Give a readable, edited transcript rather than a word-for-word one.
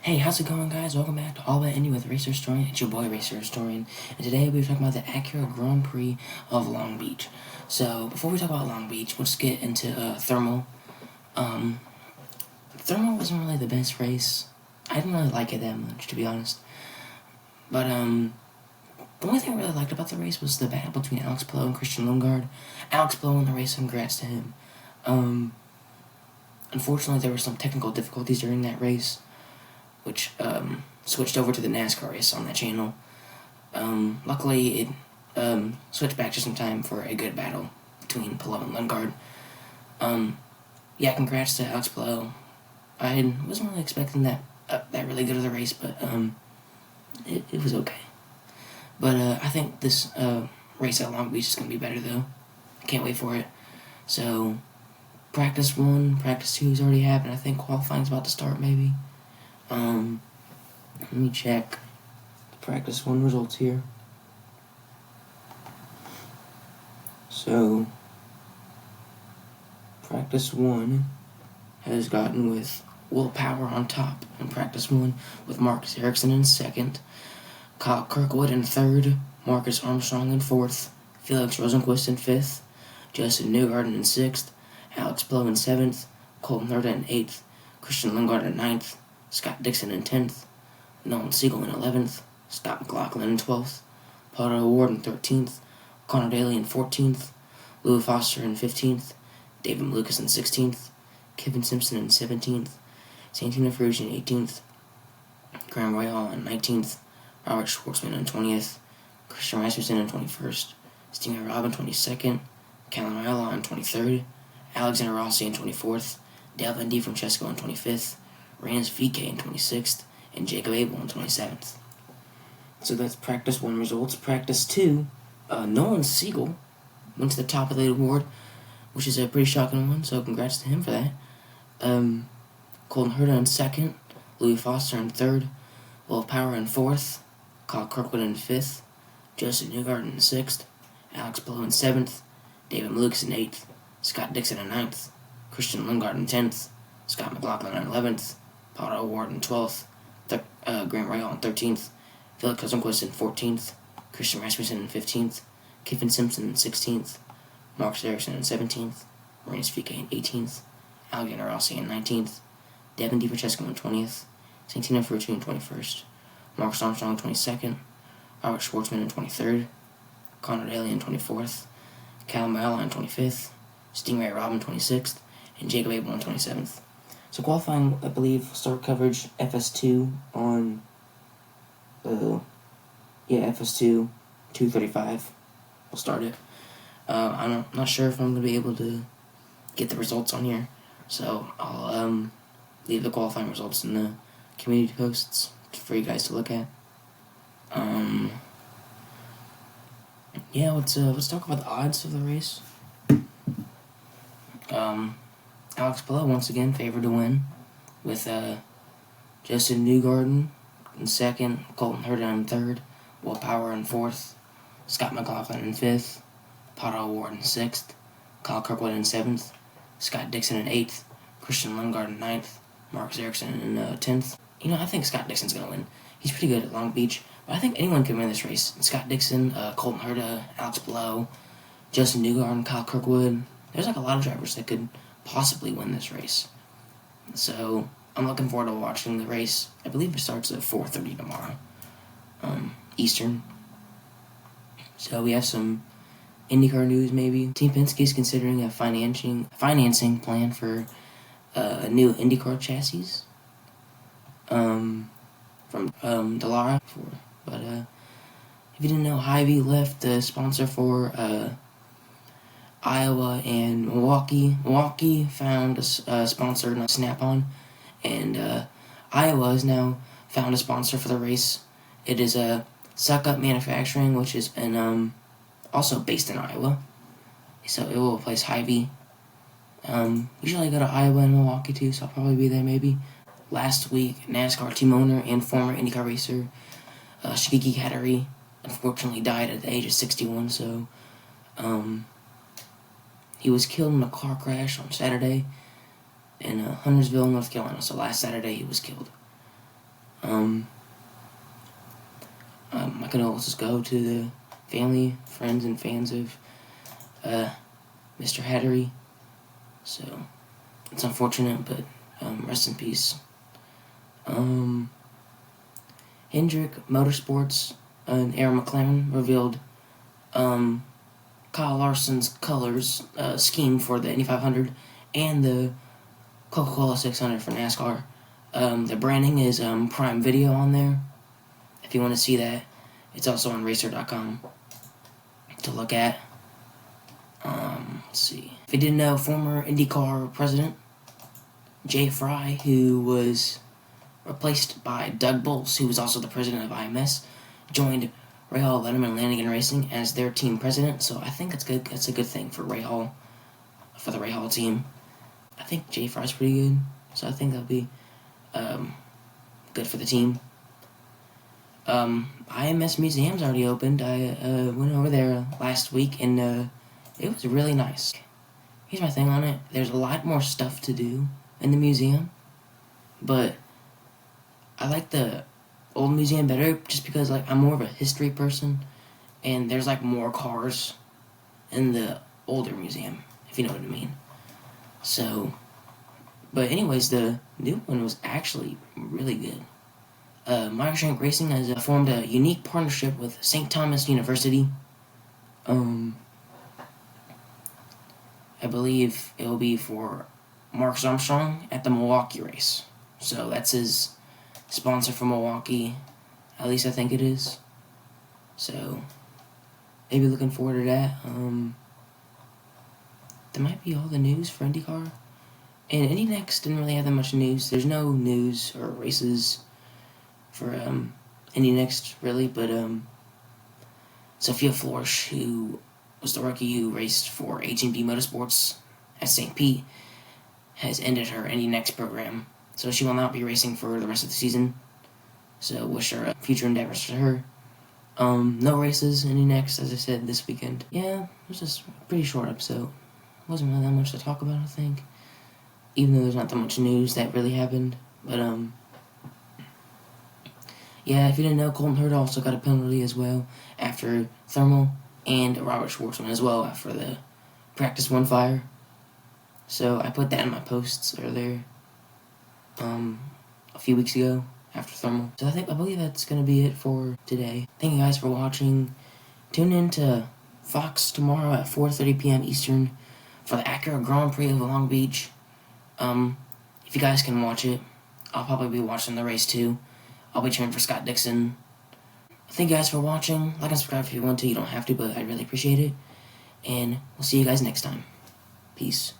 Hey, how's it going, guys? Welcome back to All About Indy with Racer Historian. It's your boy, Racer Historian. And today we're talking about the Acura Grand Prix of Long Beach. So, before we talk about Long Beach, let's get into Thermal. Thermal wasn't really the best race. I didn't really like it that much, to be honest. But, the only thing I really liked about the race was the battle between Alex Palou and Christian Lundgaard. Alex Palou won the race, congrats to him. Unfortunately, there were some technical difficulties during that race, which switched over to the NASCAR race on that channel. Luckily, it switched back just in time for a good battle between Palou and Lundgaard. Yeah, congrats to Alex Palou. I wasn't really expecting that really good of the race, but it was okay. But I think this race at Long Beach is going to be better, though. I can't wait for it. So, practice 1, practice 2 has already happened. I think qualifying's about to start, maybe. Let me check the practice 1 results here. So, practice 1 has gotten with Will Power on top in practice 1, with Marcus Ericsson in second, Kyle Kirkwood in third, Marcus Armstrong in fourth, Felix Rosenquist in fifth, Justin Newgarden in sixth, Alex Palou in seventh, Colton Herta in eighth, Christian Lundgaard in ninth, Scott Dixon in 10th, Nolan Siegel in 11th, Scott McLaughlin in 12th, Paul O'Ward in 13th, Connor Daly in 14th, Louis Foster in 15th, David Lucas in 16th, Kevin Simpson in 17th, Santino Ferrucci in 18th, Graham Rahal in 19th, Robert Schwartzman in 20th, Christian Rasmussen in 21st, Stingray Robb in 22nd, Callum Ayala in 23rd, Alexander Rossi in 24th, Dale Van D. Francesco in 25th, Rans VK in 26th, and Jacob Abel in 27th. So that's practice 1 results. Practice 2, Nolan Siegel went to the top of the award, which is a pretty shocking one, so congrats to him for that. Colton Herta in second, Louis Foster in third, Will Power in fourth, Kyle Kirkwood in fifth, Justin Newgarden in sixth, Alex Palou in seventh, David Lucas in eighth, Scott Dixon in ninth, Christian Lundgaard in 10th, Scott McLaughlin in 11th, Paul O'Ward in 12th, Grant Rahal in 13th, Felix Rosenquist in 14th, Christian Rasmussen in 15th, Kevin Simpson in 16th, Marcus Ericsson in 17th, Rans VK in 18th, Alexander Rossi in 19th, Devin DiFrancesco in 20th, Santino Ferrucci in 21st, Marcus Armstrong in 22nd, Robert Schwartzman in 23rd, Connor Daly in 24th, Callum Ayala in 25th, Stingray Robb in 26th, and Jacob Abel in 27th. So qualifying, I believe, start coverage FS2 on, FS2, 2:35. We'll start it. I'm not sure if I'm going to be able to get the results on here, so I'll leave the qualifying results in the community posts for you guys to look at. Let's talk about the odds of the race. Alex Palou once again favored to win, with Justin Newgarden in second, Colton Herta in third, Will Power in fourth, Scott McLaughlin in fifth, Paul O'Ward in sixth, Kyle Kirkwood in seventh, Scott Dixon in eighth, Christian Lundgaard in ninth, Marcus Ericsson in 10th. I think Scott Dixon's going to win. He's pretty good at Long Beach, but I think anyone can win this race. Scott Dixon, Colton Herta, Alex Palou, Justin Newgarden, Kyle Kirkwood. There's a lot of drivers that could possibly win this race. So I'm looking forward to watching the race. I believe it starts at 4:30 tomorrow, Eastern. So we have some IndyCar news, maybe. Team Penske is considering a financing plan for a new IndyCar chassis from Dallara. But if you didn't know, Hy-Vee left the sponsor for Iowa and Milwaukee. Milwaukee found a sponsor, not Snap-on, and Iowa has now found a sponsor for the race. It is Suck Up Manufacturing, which is also based in Iowa. So it will replace Hy-Vee. Usually I go to Iowa and Milwaukee too, so I'll probably be there maybe. Last week, NASCAR team owner and former IndyCar racer Shigeki Hattori unfortunately died at the age of 61, so he was killed in a car crash on Saturday in Huntersville, North Carolina. So last Saturday he was killed. My condolences go to the family, friends, and fans of Mr. Hattery. So, it's unfortunate, but rest in peace. Hendrick Motorsports and Aaron McLaren revealed Kyle Larson's colors scheme for the Indy 500 and the Coca-Cola 600 for NASCAR. The branding is Prime Video on there. If you want to see that, it's also on Racer.com to look at. Let's see. If you didn't know, former IndyCar president Jay Fry, who was replaced by Doug Boles, who was also the president of IMS, joined Rahal, Letterman, and Lanigan Racing as their team president. So I think that's good. That's a good thing for Rahal, for the Rahal team. I think Jay Fry's pretty good, so I think that'll be good for the team. IMS Museum's already opened. I went over there last week, and it was really nice. Here's my thing on it. There's a lot more stuff to do in the museum, but I like the old museum better just because, like, I'm more of a history person, and there's, like, more cars in the older museum, if you know what I mean. So, but anyways, the new one was actually really good. Meyershank Racing has formed a unique partnership with St. Thomas University. I believe it will be for Marcus Armstrong at the Milwaukee race. So that's his sponsor for Milwaukee. At least I think it is. So maybe looking forward to that. That might be all the news for IndyCar. And Indy NXT didn't really have that much news. There's no news or races for Indy NXT really, but Sophia Florsch, who was the rookie who raced for H&B Motorsports at St. Pete, has ended her Indy NXT program, so she will not be racing for the rest of the season. So wish her future endeavors for her. No races Indy NXT, as I said, this weekend. Yeah, it was just a pretty short episode. Wasn't really that much to talk about, I think, even though there's not that much news that really happened. But yeah, if you didn't know, Colton Hurd also got a penalty as well after thermal, and Robert Schwartzman as well after the practice one fire. So I put that in my posts earlier, a few weeks ago after thermal. So I believe that's gonna be it for today. Thank you guys for watching. Tune in to Fox tomorrow at 4:30 p.m. Eastern for the Acura Grand Prix of Long Beach. If you guys can watch it, I'll probably be watching the race too. I'll be cheering for Scott Dixon. Thank you guys for watching. Like and subscribe if you want to. You don't have to, but I really appreciate it. And we'll see you guys next time. Peace.